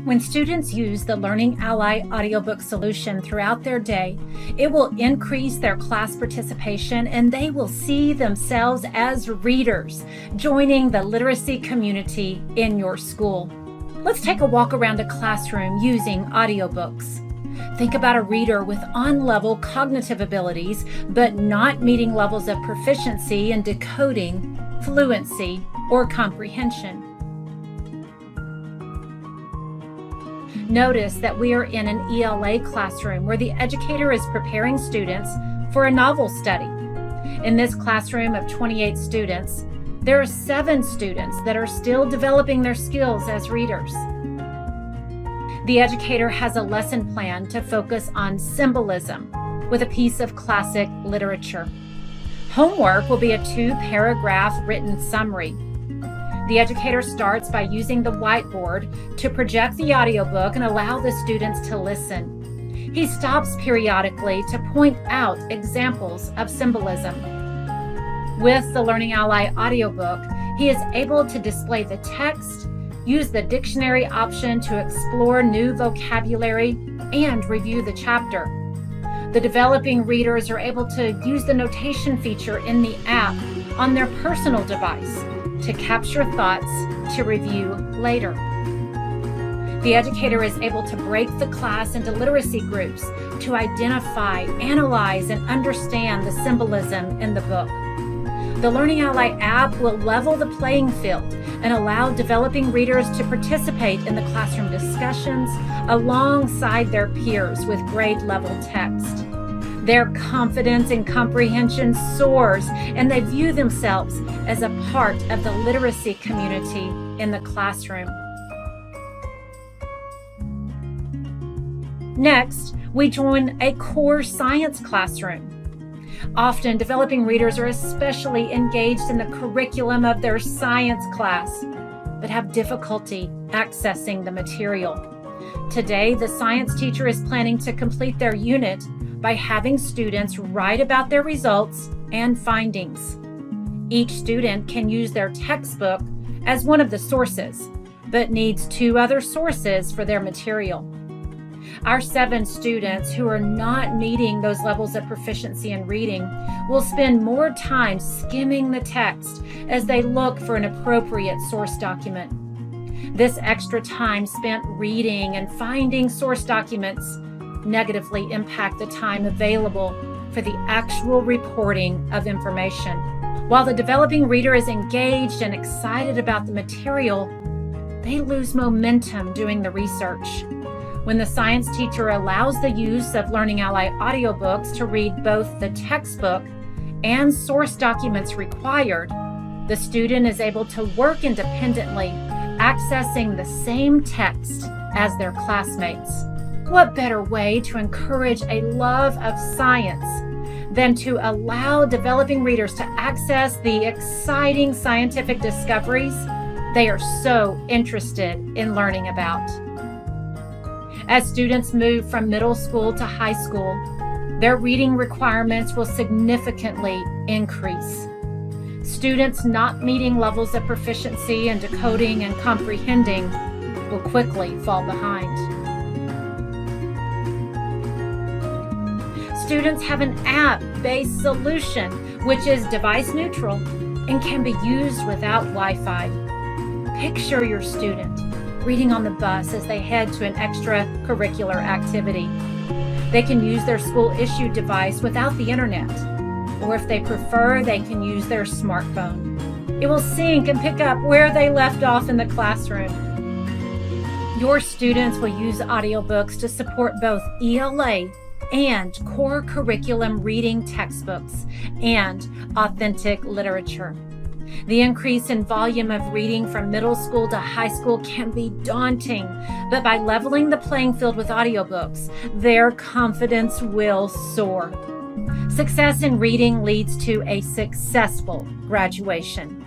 When students use the Learning Ally Audiobook Solution throughout their day, it will increase their class participation and they will see themselves as readers, joining the literacy community in your school. Let's take a walk around a classroom using audiobooks. Think about a reader with on-level cognitive abilities, but not meeting levels of proficiency in decoding, fluency, or comprehension. Notice that we are in an Ela classroom where the educator is preparing students for a novel study. In this classroom of 28 students, there are 7 students that are still developing their skills as readers. The educator has a lesson plan to focus on symbolism with a piece of classic literature. Homework will be a 2-paragraph written summary. The educator starts by using the whiteboard to project the audiobook and allow the students to listen. He stops periodically to point out examples of symbolism. With the Learning Ally audiobook, he is able to display the text, use the dictionary option to explore new vocabulary, and review the chapter. The developing readers are able to use the notation feature in the app on their personal device to capture thoughts to review later. The educator is able to break the class into literacy groups to identify, analyze, and understand the symbolism in the book. The Learning Ally app will level the playing field and allow developing readers to participate in the classroom discussions alongside their peers with grade-level text. Their confidence and comprehension soars, and they view themselves as a part of the literacy community in the classroom. Next, we join a core science classroom. Often, developing readers are especially engaged in the curriculum of their science class, but have difficulty accessing the material. Today, the science teacher is planning to complete their unit by having students write about their results and findings. Each student can use their textbook as one of the sources, but needs 2 other sources for their material. Our 7 students who are not meeting those levels of proficiency in reading will spend more time skimming the text as they look for an appropriate source document. This extra time spent reading and finding source documents negatively impact the time available for the actual reporting of information. While the developing reader is engaged and excited about the material, they lose momentum doing the research. When the science teacher allows the use of Learning Ally audiobooks to read both the textbook and source documents required, the student is able to work independently, accessing the same text as their classmates. What better way to encourage a love of science than to allow developing readers to access the exciting scientific discoveries they are so interested in learning about? As students move from middle school to high school, their reading requirements will significantly increase. Students not meeting levels of proficiency in decoding and comprehending will quickly fall behind. Students have an app-based solution which is device neutral and can be used without Wi-Fi. Picture your student reading on the bus as they head to an extracurricular activity. They can use their school-issued device without the internet, or if they prefer, they can use their smartphone. It will sync and pick up where they left off in the classroom. Your students will use audiobooks to support both ELA and core curriculum reading textbooks and authentic literature. The increase in volume of reading from middle school to high school can be daunting, but by leveling the playing field with audiobooks, their confidence will soar. Success in reading leads to a successful graduation.